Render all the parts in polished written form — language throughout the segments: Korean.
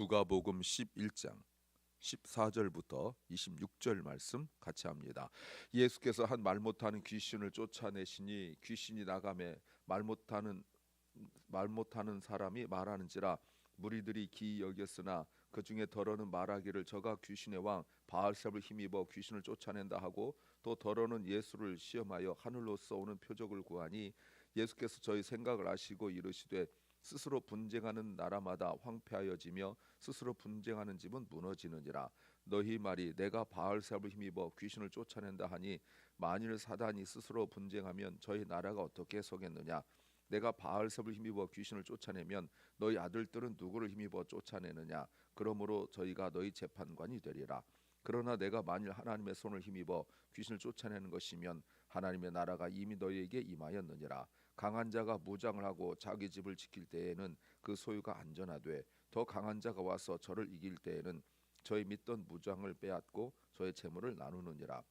누가복음 11장 14절부터 26절 말씀 같이 합니다. 예수께서 한 말 못하는 귀신을 쫓아내시니 귀신이 나가매 말 못하는 사람이 말하는지라 무리들이 기이 여겼으나 그 중에 더러는 말하기를 저가 귀신의 왕 바알세불 힘입어 귀신을 쫓아낸다 하고 또 더러는 예수를 시험하여 하늘로서 오는 표적을 구하니 예수께서 저희 생각을 아시고 이르시되 스스로 분쟁하는 나라마다 황폐하여지며 스스로 분쟁하는 집은 무너지느니라. 너희 말이 내가 바알세불 힘입어 귀신을 쫓아낸다 하니 만일 사단이 스스로 분쟁하면 저희 나라가 어떻게 서겠느냐. 내가 바알세불 힘입어 귀신을 쫓아내면 너희 아들들은 누구를 힘입어 쫓아내느냐. 그러므로 저희가 너희 재판관이 되리라. 그러나 내가 만일 하나님의 손을 힘입어 귀신을 쫓아내는 것이면 하나님의 나라가 이미 너희에게 임하였느니라. 강한 자가 무장을 하고 자기 집을 지킬 때에는 그 소유가 안전하되 더 강한 자가 와서 저를 이길 때에는 저희 믿던 무장을 빼앗고 저의 재물을 나누느니라.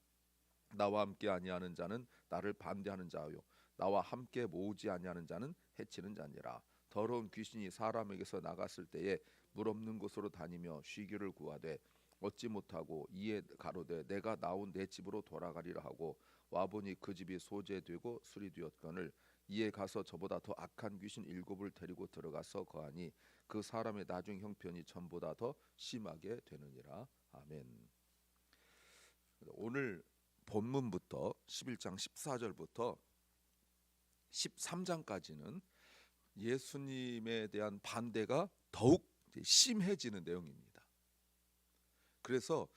나와 함께 아니하는 자는 나를 반대하는 자요 나와 함께 모으지 아니하는 자는 해치는 자니라. 더러운 귀신이 사람에게서 나갔을 때에 물 없는 곳으로 다니며 쉬기를 구하되 얻지 못하고 이에 가로되 내가 나온 내 집으로 돌아가리라 하고 와보니 그 집이 소재되고 수리되었거늘 이에 가서 저보다 더 악한 귀신 7을 데리고 들어가서 거하니 그 사람의 나중 형편이 전보다 더 심하게 되느니라. 아멘. 오늘 본문부터 11장 14절부터 13장까지는 예수님에 대한 반대가 더욱 심해지는 내용입니다. 그래서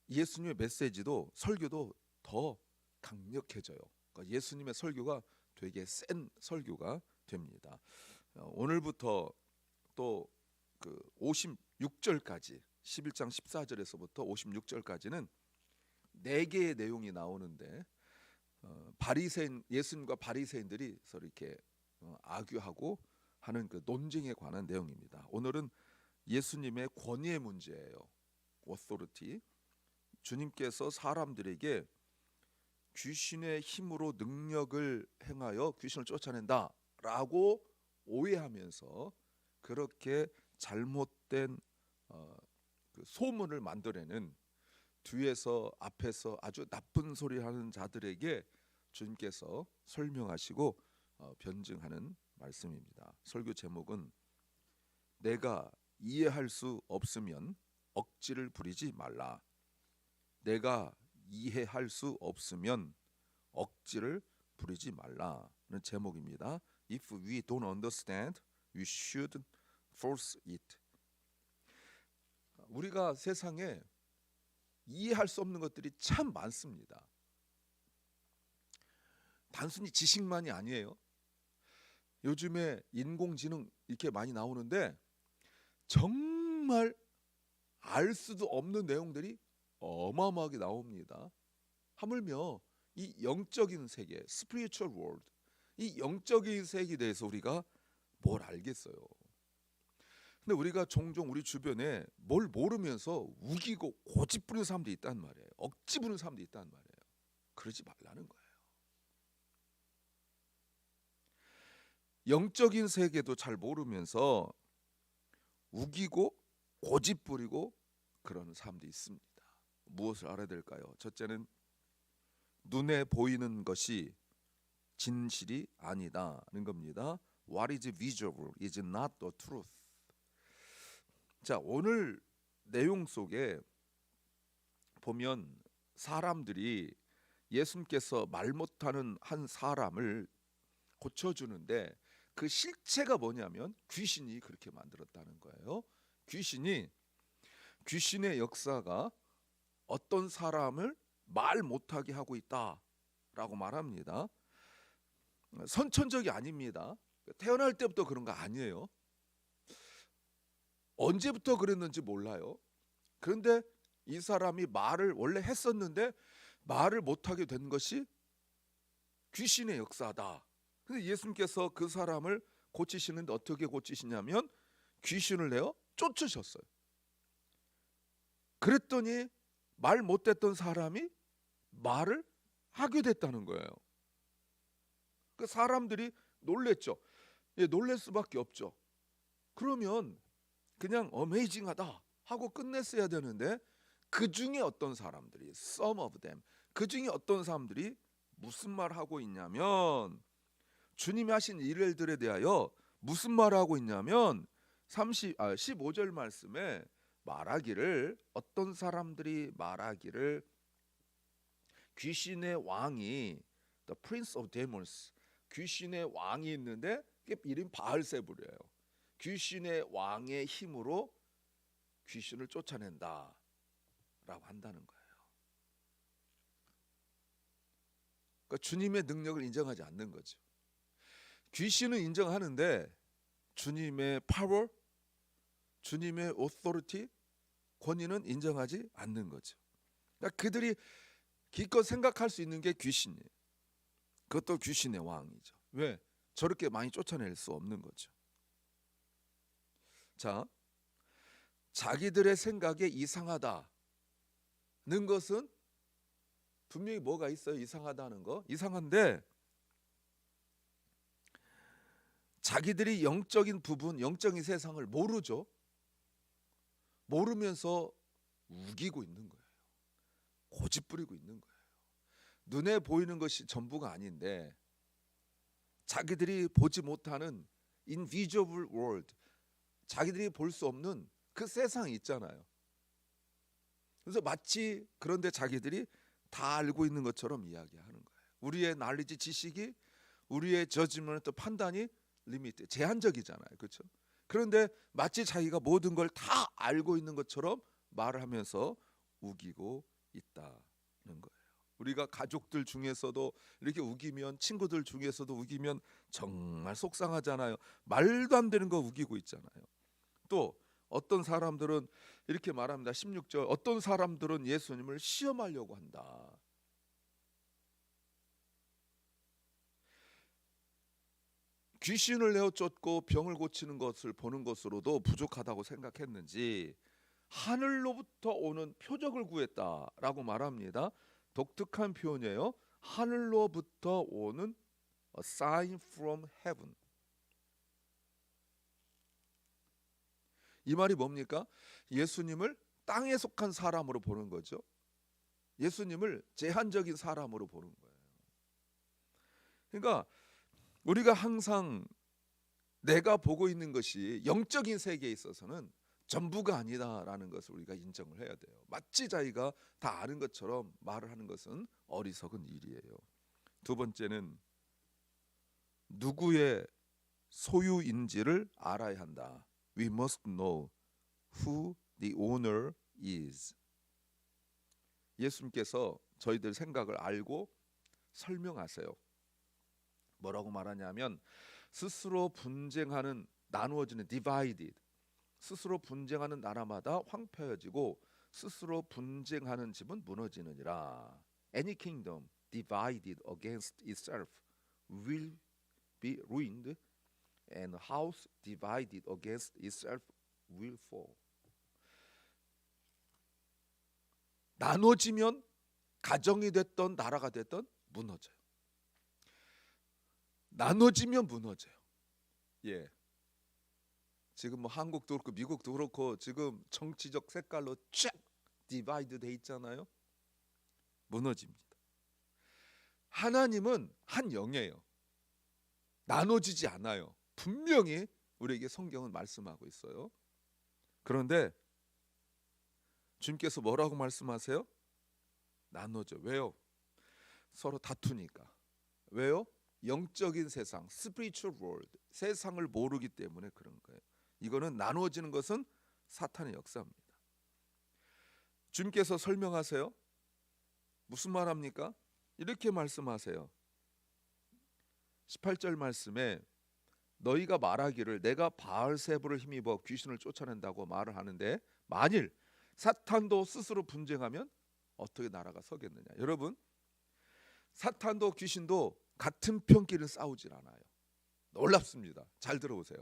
예수님의 메시지도 설교도 더 강력해져요. 그러니까 예수님의 설교가 되게 센 설교가 됩니다. 오늘부터 또 그 56절까지 11장 14절에서부터 56절까지는 네 개의 내용이 나오는데 바리새인 예수님과 바리새인들이 서로 이렇게 악유하고 하는 그 논쟁에 관한 내용입니다. 오늘은 예수님의 권위의 문제예요. authority. 주님께서 사람들에게 귀신의 힘으로 능력을 행하여 귀신을 쫓아낸다라고 오해하면서 그렇게 잘못된 그 소문을 만들어내는 뒤에서 앞에서 아주 나쁜 소리 하는 자들에게 주님께서 설명하시고 변증하는 말씀입니다. 설교 제목은 내가 이해할 수 없으면 억지를 부리지 말라. 내가 이해할 수 없으면 억지를 부리지 말라는 제목입니다. If we don't understand, we should force it. 우리가 세상에 이해할 수 없는 것들이 참 많습니다. 단순히 지식만이 아니에요. 요즘에 인공지능 이렇게 많이 나오는데 정말 알 수도 없는 내용들이 어마어마하게 나옵니다. 하물며 이 영적인 세계, spiritual world, 이 영적인 세계에 대해서 우리가 뭘 알겠어요. 근데 우리가 종종 우리 주변에 뭘 모르면서 우기고 고집 부리는 사람들이 있단 말이에요. 억지 부리는 사람들이 있단 말이에요. 그러지 말라는 거예요. 영적인 세계도 잘 모르면서 우기고 고집 부리고 그러는 사람들이 있습니다. 무엇을 알아야 될까요? 첫째는 눈에 보이는 것이 진실이 아니다는 겁니다. What is visible is not the truth. 자, 오늘 내용 속에 보면 사람들이 예수님께서 말 못하는 한 사람을 고쳐주는데 그 실체가 뭐냐면 귀신이 그렇게 만들었다는 거예요. 귀신의 역사가 어떤 사람을 말 못하게 하고 있다라고 말합니다. 선천적이 아닙니다. 태어날 때부터 그런 거 아니에요. 언제부터 그랬는지 몰라요. 그런데 이 사람이 말을 원래 했었는데 말을 못하게 된 것이 귀신의 역사다. 근데 예수님께서 그 사람을 고치시는데 어떻게 고치시냐면 귀신을 내어 쫓으셨어요. 그랬더니 말 못했던 사람이 말을 하게 됐다는 거예요. 그 사람들이 놀랬죠. 놀랄 수밖에 없죠. 그러면 그냥 어메이징하다 하고 끝냈어야 되는데 그 중에 어떤 사람들이 some of them 그 중에 어떤 사람들이 무슨 말 하고 있냐면 주님이 하신 일들에 대하여 무슨 말 하고 있냐면 15절 말씀에 말하기를 어떤 사람들이 말하기를 귀신의 왕이 the prince of demons 귀신의 왕이 있는데 그게 이름 바알세불이에요. 귀신의 왕의 힘으로 귀신을 쫓아낸다 라고 한다는 거예요. 그러니까 주님의 능력을 인정하지 않는 거죠. 귀신은 인정하는데 주님의 파워, 주님의 authority, 권위는 인정하지 않는 거죠. 그러니까 그들이 기껏 생각할 수 있는 게 귀신이에요. 그것도 귀신의 왕이죠. 왜? 저렇게 많이 쫓아낼 수 없는 거죠. 자, 자기들의 생각에 이상하다는 것은 분명히 뭐가 있어요? 이상하다는 거. 이상한데 자기들이 영적인 부분, 영적인 세상을 모르죠. 모르면서 우기고 있는 거예요. 고집 부리고 있는 거예요. 눈에 보이는 것이 전부가 아닌데 자기들이 보지 못하는 invisible world, 자기들이 볼 수 없는 그 세상이 있잖아요. 그래서 마치 그런데 자기들이 다 알고 있는 것처럼 이야기하는 거예요. 우리의 knowledge, 지식이, 우리의 judgment, 판단이 리미트, 제한적이잖아요. 그렇죠? 그런데 마치 자기가 모든 걸 다 알고 있는 것처럼 말을 하면서 우기고 있다는 거예요. 우리가 가족들 중에서도 이렇게 우기면, 친구들 중에서도 우기면 정말 속상하잖아요. 말도 안 되는 거 우기고 있잖아요. 또 어떤 사람들은 이렇게 말합니다. 16절 어떤 사람들은 예수님을 시험하려고 한다. 귀신을 내어 쫓고 병을 고치는 것을 보는 것으로도 부족하다고 생각했는지 하늘로부터 오는 표적을 구했다라고 말합니다. 독특한 표현이에요. 하늘로부터 오는 a sign from heaven. 이 말이 뭡니까? 예수님을 땅에 속한 사람으로 보는 거죠. 예수님을 제한적인 사람으로 보는 거예요. 그러니까 우리가 항상 내가 보고 있는 것이 영적인 세계에 있어서는 전부가 아니다라는 것을 우리가 인정을 해야 돼요. 마치 자기가 다 아는 것처럼 말을 하는 것은 어리석은 일이에요. 두 번째는 누구의 소유인지를 알아야 한다. We must know who the owner is. 예수님께서 저희들 생각을 알고 설명하세요. 뭐라고 말하냐면 스스로 분쟁하는, 나누어지는 divided, 스스로 분쟁하는 나라마다 황폐해지고 스스로 분쟁하는 집은 무너지느니라. Any kingdom divided against itself will be ruined, and house divided against itself will fall. 나눠지면 가정이 됐던 나라가 됐던 무너져요. 나눠지면 무너져요. 예. 지금 뭐 한국도 그렇고 미국도 그렇고 지금 정치적 색깔로 쫙 디바이드 돼 있잖아요. 무너집니다. 하나님은 한 영이에요. 나눠지지 않아요. 분명히 우리에게 성경은 말씀하고 있어요. 그런데 주님께서 뭐라고 말씀하세요? 나눠져. 왜요? 서로 다투니까. 왜요? 영적인 세상, spiritual world, 세상을 모르기 때문에 그런 거예요. 이거는 나누어지는 것은 사탄의 역사입니다. 주님께서 설명하세요. 무슨 말합니까? 이렇게 말씀하세요. 18절 말씀에 너희가 말하기를 내가 바알세불을 힘입어 귀신을 쫓아낸다고 말을 하는데 만일 사탄도 스스로 분쟁하면 어떻게 나라가 서겠느냐. 여러분, 사탄도 귀신도 같은 편끼리는 싸우질 않아요. 놀랍습니다. 잘 들어보세요.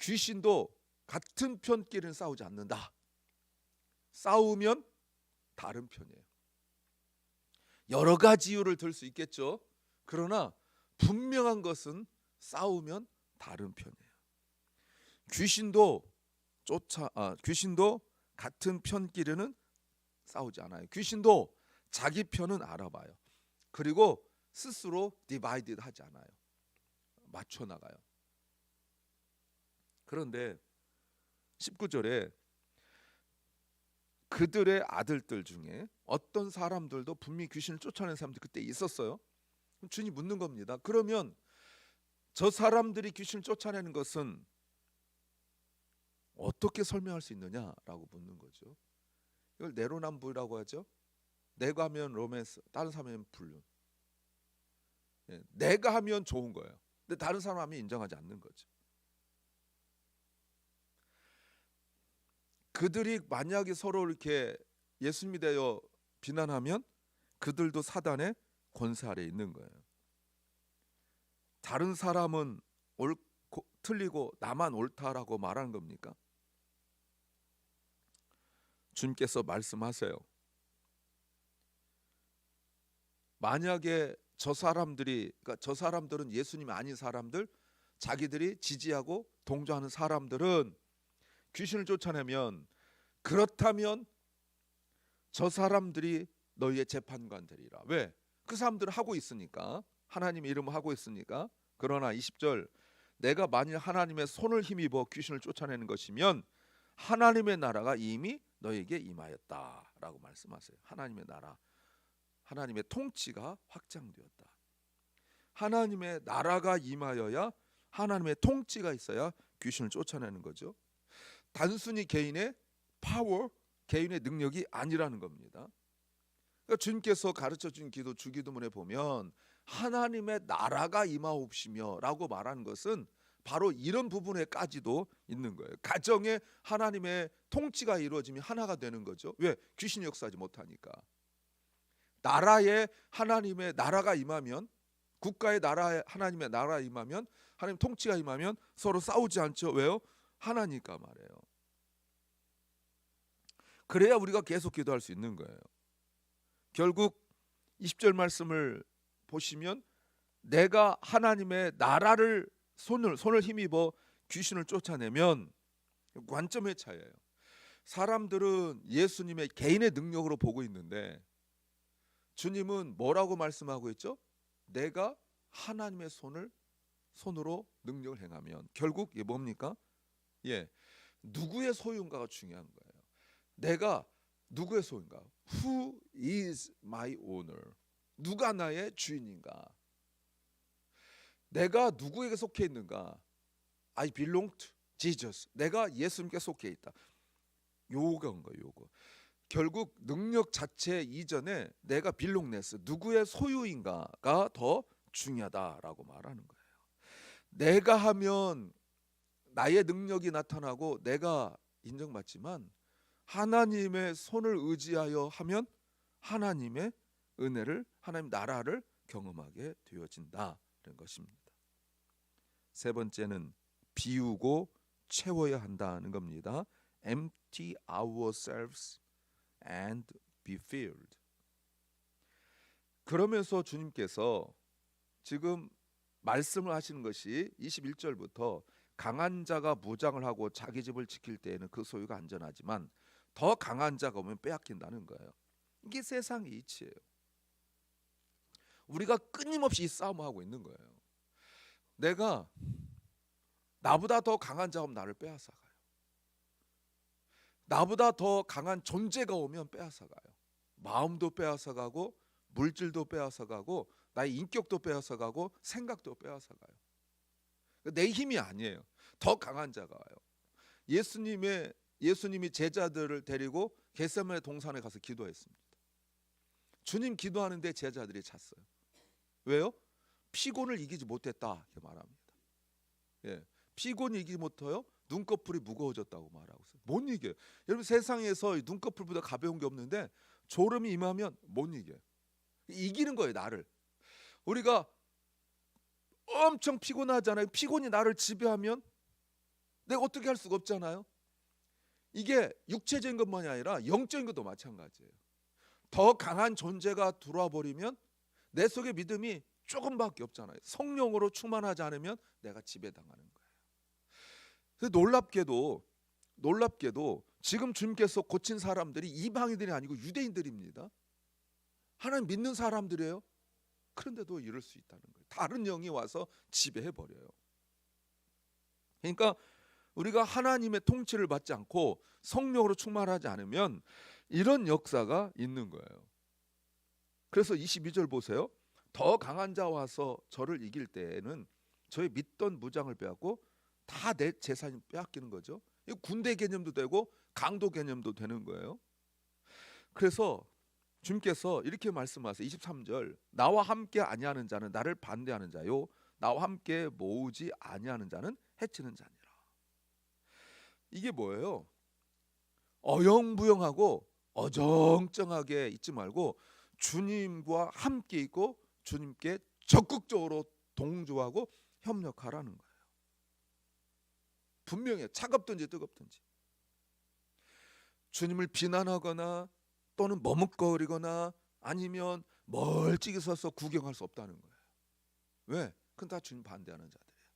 귀신도 같은 편끼리는 싸우지 않는다. 싸우면 다른 편이에요. 여러 가지 이유를 들 수 있겠죠. 그러나 분명한 것은 싸우면 다른 편이에요. 귀신도 귀신도 같은 편끼리는 싸우지 않아요. 귀신도 자기 편은 알아봐요. 그리고 스스로 디바이디드 하지 않아요. 맞춰 나가요. 그런데 19절에 그들의 아들들 중에 어떤 사람들도 분명히 귀신을 쫓아내는 사람들이 그때 있었어요. 주님 묻는 겁니다. 그러면 저 사람들이 귀신을 쫓아내는 것은 어떻게 설명할 수 있느냐라고 묻는 거죠. 이걸 내로남불이라고 하죠. 내가 하면 로맨스, 다른 사람이 하면 불륜. 내가 하면 좋은 거예요. 근데 다른 사람이 인정하지 않는 거죠. 그들이 만약에 서로 이렇게 예수 믿어요 비난하면 그들도 사단의 권세 아래에 있는 거예요. 다른 사람은 옳고 틀리고 나만 옳다라고 말하는 겁니까? 주님께서 말씀하세요. 만약에 저 사람들은 예수님이 아닌 사람들, 자기들이 지지하고 동조하는 사람들은 귀신을 쫓아내면, 그렇다면 저 사람들이 너희의 재판관 되리라. 왜? 그 사람들은 하고 있으니까, 하나님의 이름을 하고 있으니까. 그러나 20절, 내가 만일 하나님의 손을 힘입어 귀신을 쫓아내는 것이면 하나님의 나라가 이미 너에게 임하였다라고 말씀하세요. 하나님의 나라, 하나님의 통치가 확장되었다. 하나님의 나라가 임하여야, 하나님의 통치가 있어야 귀신을 쫓아내는 거죠. 단순히 개인의 파워, 개인의 능력이 아니라는 겁니다. 그러니까 주님께서 가르쳐준 기도, 주기도문에 보면 하나님의 나라가 임하옵시며 라고 말하는 것은 바로 이런 부분에까지도 있는 거예요. 가정에 하나님의 통치가 이루어지면 하나가 되는 거죠. 왜? 귀신이 역사하지 못하니까. 나라에 하나님의 나라가 임하면, 국가의 나라에 하나님의 나라가 임하면, 하나님 통치가 임하면 서로 싸우지 않죠. 왜요? 하나니까 말이에요. 그래야 우리가 계속 기도할 수 있는 거예요. 결국 20절 말씀을 보시면 내가 하나님의 나라를 손을 힘입어 귀신을 쫓아내면, 관점의 차이예요. 사람들은 예수님의 개인의 능력으로 보고 있는데 주님은 뭐라고 말씀하고 있죠? 내가 하나님의 손으로 능력을 행하면, 결국 이게 뭡니까? 누구의 소유인가가 중요한 거예요. 내가 누구의 소유인가? Who is my owner? 누가 나의 주인인가? 내가 누구에게 속해 있는가? I belong to Jesus. 내가 예수님께 속해 있다. 요거인 거예요. 요거. 결국 능력 자체 이전에 내가 belongness, 누구의 소유인가가 더 중요하다라고 말하는 거예요. 내가 하면 나의 능력이 나타나고 내가 인정받지만, 하나님의 손을 의지하여 하면 하나님의 은혜를, 하나님 나라를 경험하게 되어진다는 것입니다. 세 번째는 비우고 채워야 한다는 겁니다. Empty ourselves and be filled. 그러면서 주님께서 지금 말씀을 하시는 것이 21절부터 강한 자가 무장을 하고 자기 집을 지킬 때에는 그 소유가 안전하지만 더 강한 자가 오면 빼앗긴다는 거예요. 이게 세상의 이치예요. 우리가 끊임없이 이 싸움을 하고 있는 거예요. 내가 나보다 더 강한 자가 오면 나를 빼앗아가요. 나보다 더 강한 존재가 오면 빼앗아가요. 마음도 빼앗아가고, 물질도 빼앗아가고, 나의 인격도 빼앗아가고, 생각도 빼앗아가요. 내 힘이 아니에요. 더 강한 자가 와요. 예수님이 제자들을 데리고 겟세마네 동산에 가서 기도했습니다. 주님 기도하는데 제자들이 잤어요. 왜요? 피곤을 이기지 못했다 이렇게 말합니다. 피곤을 이기지 못해요. 눈꺼풀이 무거워졌다고 말하고 있어요. 못 이겨요. 여러분, 세상에서 눈꺼풀보다 가벼운 게 없는데 졸음이 임하면 못 이겨요. 이기는 거예요, 나를. 우리가 엄청 피곤하잖아요. 피곤이 나를 지배하면 내가 어떻게 할 수가 없잖아요. 이게 육체적인 것만이 아니라 영적인 것도 마찬가지예요. 더 강한 존재가 들어와 버리면 내 속에 믿음이 조금밖에 없잖아요. 성령으로 충만하지 않으면 내가 지배당하는 거예요. 그래서 놀랍게도 놀랍게도 지금 주님께서 고친 사람들이 이방인들이 아니고 유대인들입니다. 하나님 믿는 사람들이에요. 그런데도 이럴 수 있다는 거예요. 다른 영이 와서 지배해 버려요. 그러니까 우리가 하나님의 통치를 받지 않고 성령으로 충만하지 않으면 이런 역사가 있는 거예요. 그래서 22절 보세요. 더 강한 자 와서 저를 이길 때에는 저의 믿던 무장을 빼앗고 다 내 재산이 빼앗기는 거죠. 군대 개념도 되고 강도 개념도 되는 거예요. 그래서 주님께서 이렇게 말씀하세요. 23절 나와 함께 아니하는 자는 나를 반대하는 자요 나와 함께 모으지 아니하는 자는 해치는 자니라. 이게 뭐예요? 어영부영하고 어정쩡하게 있지 말고 주님과 함께 있고 주님께 적극적으로 동조하고 협력하라는 거예요. 분명해요. 차갑든지 뜨겁든지. 주님을 비난하거나 또는 머뭇거리거나 아니면 멀찍이 서서 구경할 수 없다는 거예요. 왜? 그건 다 주님 반대하는 자들이에요.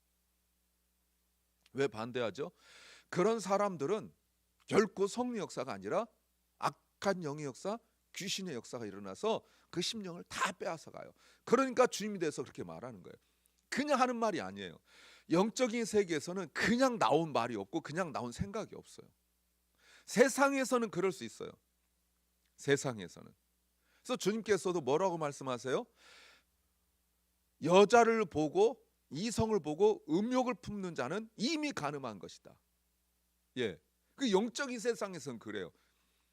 왜 반대하죠? 그런 사람들은 결코 성령 역사가 아니라 악한 영의 역사, 귀신의 역사가 일어나서 그 심령을 다 빼앗아 가요. 그러니까 주님이 돼서 그렇게 말하는 거예요. 그냥 하는 말이 아니에요. 영적인 세계에서는 그냥 나온 말이 없고 그냥 나온 생각이 없어요. 세상에서는 그럴 수 있어요. 세상에서는. 그래서 주님께서도 뭐라고 말씀하세요? 여자를 보고 이성을 보고 음욕을 품는 자는 이미 간음한 것이다. 예, 그 영적인 세상에서는 그래요.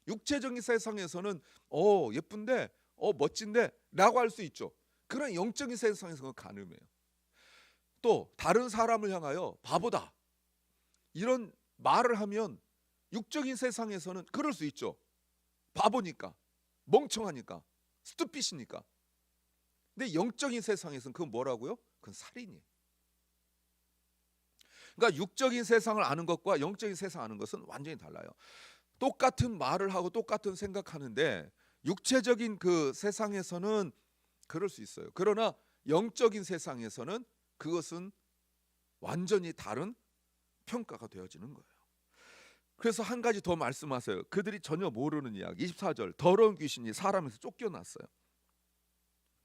육체적인 세상에서는 예쁜데 멋진데 라고 할 수 있죠. 그런 영적인 세상에서는 간음해요. 또 다른 사람을 향하여 바보다 이런 말을 하면 육적인 세상에서는 그럴 수 있죠. 바보니까, 멍청하니까, 스투핏이니까. 근데 영적인 세상에서는 그건 뭐라고요? 그건 살인이에요. 그러니까 육적인 세상을 아는 것과 영적인 세상 아는 것은 완전히 달라요. 똑같은 말을 하고 똑같은 생각하는데 육체적인 그 세상에서는 그럴 수 있어요. 그러나 영적인 세상에서는 그것은 완전히 다른 평가가 되어지는 거예요. 그래서 한 가지 더 말씀하세요. 그들이 전혀 모르는 이야기. 24절 더러운 귀신이 사람에서 쫓겨났어요.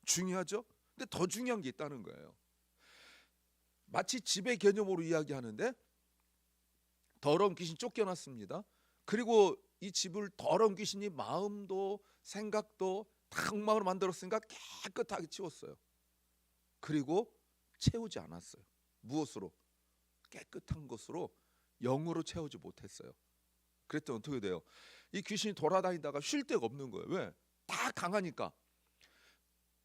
중요하죠? 근데 더 중요한 게 있다는 거예요. 마치 지배 개념으로 이야기하는데 더러운 귀신 쫓겨났습니다. 그리고 이 집을 더러운 귀신이 마음도 생각도 다 엉망으로 만들었으니까 깨끗하게 치웠어요. 그리고 채우지 않았어요. 무엇으로? 깨끗한 것으로, 영으로 채우지 못했어요. 그랬더니 어떻게 돼요? 이 귀신이 돌아다니다가 쉴 데가 없는 거예요. 왜? 다 강하니까.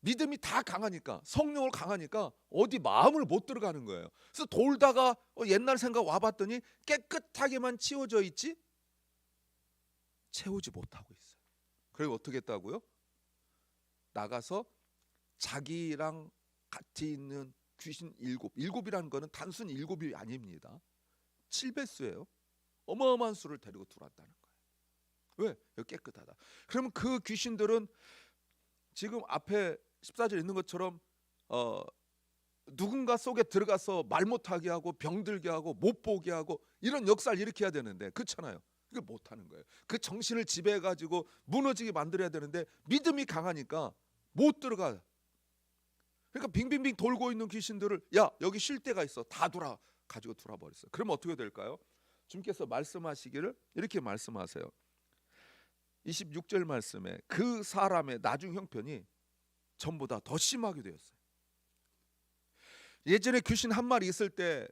믿음이 다 강하니까, 성령을 강하니까 어디 마음을 못 들어가는 거예요. 그래서 돌다가 옛날 생각 와봤더니 깨끗하게만 치워져 있지 채우지 못하고 있어요. 그리고 어떻게 했다고요? 나가서 자기랑 같이 있는 귀신 일곱이라는 거는 단순 일곱이 아닙니다. 7배수예요. 어마어마한 수를 데리고 들어왔다는 거예요. 왜? 여기 깨끗하다. 그러면 그 귀신들은 지금 앞에 14절에 있는 것처럼 누군가 속에 들어가서 말 못하게 하고 병들게 하고 못 보게 하고 이런 역사를 일으켜야 되는데 그렇잖아요. 이걸 못하는 거예요. 그 정신을 지배해가지고 무너지게 만들어야 되는데 믿음이 강하니까 못 들어가. 그러니까 빙빙빙 돌고 있는 귀신들을 야 여기 쉴 데가 있어 다 가지고 돌아버렸어요. 그러면 어떻게 될까요? 주님께서 말씀하시기를 이렇게 말씀하세요. 26절 말씀에 그 사람의 나중 형편이 전보다 더 심하게 되었어요. 예전에 귀신 한 마리 있을 때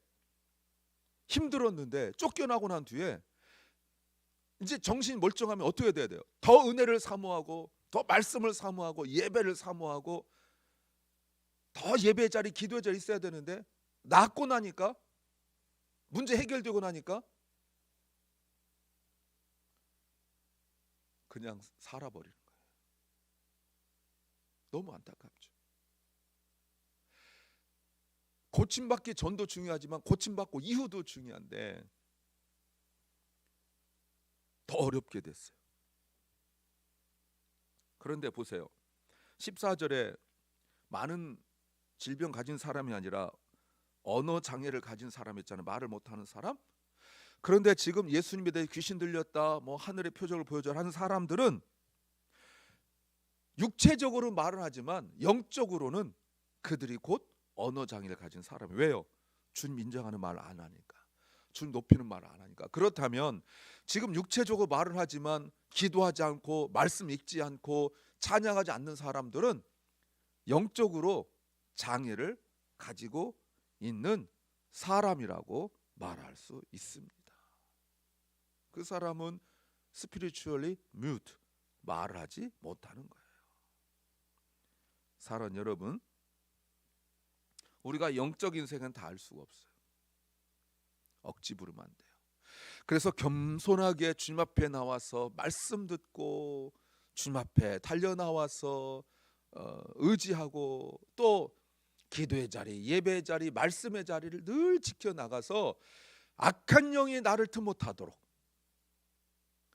힘들었는데 쫓겨나고 난 뒤에 이제 정신이 멀쩡하면 어떻게 돼야 돼요? 더 은혜를 사모하고 더 말씀을 사모하고 예배를 사모하고 더 예배 자리 기도의 자리 있어야 되는데 낫고 나니까 문제 해결되고 나니까 그냥 살아버리는 거예요. 너무 안타깝죠. 고침받기 전도 중요하지만 고침받고 이후도 중요한데 더 어렵게 됐어요. 그런데 보세요. 14절에 많은 질병 가진 사람이 아니라 언어 장애를 가진 사람 있잖아요. 말을 못하는 사람. 그런데 지금 예수님에 대해 귀신 들렸다, 뭐 하늘의 표적을 보여줘 하는 사람들은 육체적으로 말은 하지만 영적으로는 그들이 곧 언어 장애를 가진 사람이에요. 왜요? 주님 인정하는 말을 안 하니까, 주님 높이는 말을 안 하니까. 그렇다면 지금 육체적으로 말을 하지만 기도하지 않고 말씀 읽지 않고 찬양하지 않는 사람들은 영적으로 장애를 가지고 있는 사람이라고 말할 수 있습니다. 그 사람은 spiritually mute, 말을 하지 못하는 거예요. 사랑 여러분, 우리가 영적인 세계는 다 알 수가 없어요. 억지 부르면 안 돼요. 그래서 겸손하게 주님 앞에 나와서 말씀 듣고 주님 앞에 달려 나와서 의지하고 또 기도의 자리, 예배의 자리, 말씀의 자리를 늘 지켜나가서 악한 영이 나를 틈못하도록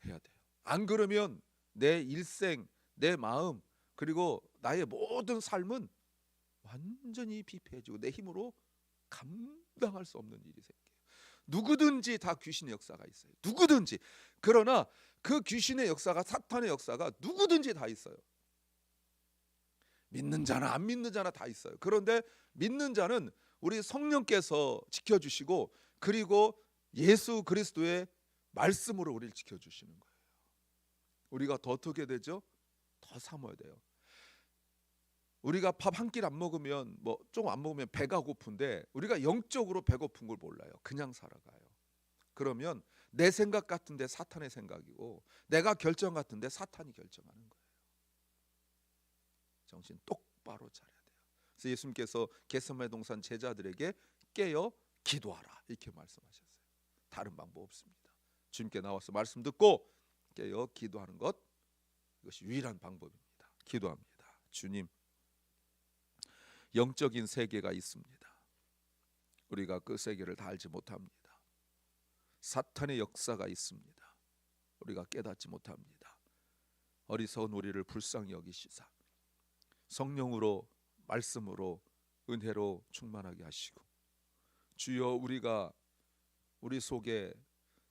해야 돼요. 안 그러면 내 일생, 내 마음, 그리고 나의 모든 삶은 완전히 비폐해지고 내 힘으로 감당할 수 없는 일이 생겨요. 누구든지 다 귀신의 역사가 있어요. 누구든지. 그러나 그 귀신의 역사가, 사탄의 역사가 누구든지 다 있어요. 믿는 자나 안 믿는 자나 다 있어요. 그런데 믿는 자는 우리 성령께서 지켜주시고, 그리고 예수 그리스도의 말씀으로 우리를 지켜주시는 거예요. 우리가 더 어떻게 되죠? 더 삼아야 돼요. 우리가 밥 한 끼 안 먹으면, 뭐 조금 안 먹으면 배가 고픈데, 우리가 영적으로 배고픈 걸 몰라요. 그냥 살아가요. 그러면 내 생각 같은데 사탄의 생각이고, 내가 결정 같은데 사탄이 결정하는 거예요. 정신 똑바로 차려야 돼요. 그래서 예수님께서 겟세마네 동산 제자들에게 깨어 기도하라 이렇게 말씀하셨어요. 다른 방법 없습니다. 주님께 나와서 말씀 듣고 깨어 기도하는 것, 이것이 유일한 방법입니다. 기도합니다. 주님, 영적인 세계가 있습니다. 우리가 그 세계를 다 알지 못합니다. 사탄의 역사가 있습니다. 우리가 깨닫지 못합니다. 어리석은 우리를 불쌍히 여기시사 성령으로, 말씀으로, 은혜로 충만하게 하시고, 주여, 우리가 우리 속에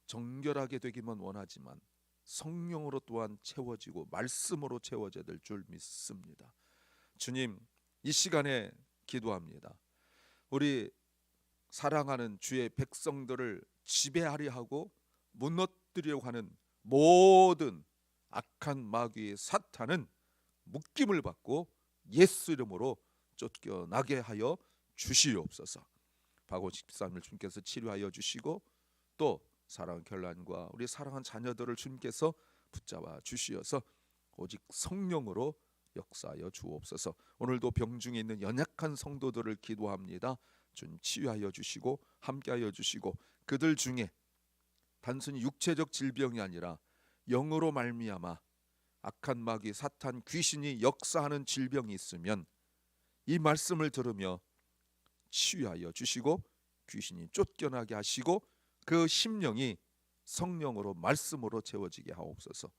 정결하게 되기만 원하지만 성령으로 또한 채워지고 말씀으로 채워져야 될 줄 믿습니다. 주님, 이 시간에 기도합니다. 우리 사랑하는 주의 백성들을 지배하려 하고 무너뜨리려고 하는 모든 악한 마귀의 사탄은 묶임을 받고 예수 이름으로 쫓겨나게 하여 주시옵소서. 박원식 집사님을 주님께서 치료하여 주시고, 또 사랑 결란과 우리 사랑한 자녀들을 주님께서 붙잡아 주시어서 오직 성령으로 역사하여 주옵소서. 오늘도 병중에 있는 연약한 성도들을 기도합니다. 주님 치유하여 주시고 함께하여 주시고, 그들 중에 단순히 육체적 질병이 아니라 영으로 말미암아 악한 마귀, 사탄, 귀신이 역사하는 질병이 있으면 이 말씀을 들으며 치유하여 주시고 귀신이 쫓겨나게 하시고 그 심령이 성령으로, 말씀으로 채워지게 하옵소서.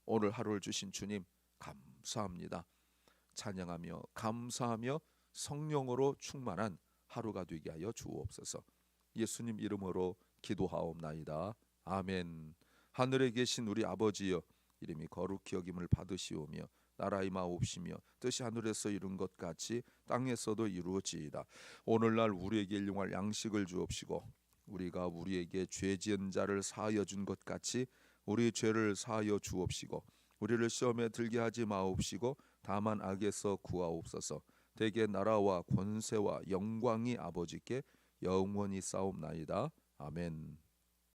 오늘 하루를 주신 주님 감사합니다. 찬양하며 감사하며 성령으로 충만한 하루가 되게 하여 주옵소서. 예수님 이름으로 기도하옵나이다. 아멘. 하늘에 계신 우리 아버지여, 이름이 거룩히 여김을 받으시오며 나라의 마옵시며 뜻이 하늘에서 이룬 것 같이 땅에서도 이루어지이다. 오늘날 우리에게 일용할 양식을 주옵시고, 우리가 우리에게 죄 지은 자를 사하여 준 것 같이 우리 죄를 사하여 주옵시고, 우리를 시험에 들게 하지 마옵시고 다만 악에서 구하옵소서. 대개 나라와 권세와 영광이 아버지께 영원히 싸움나이다. 아멘.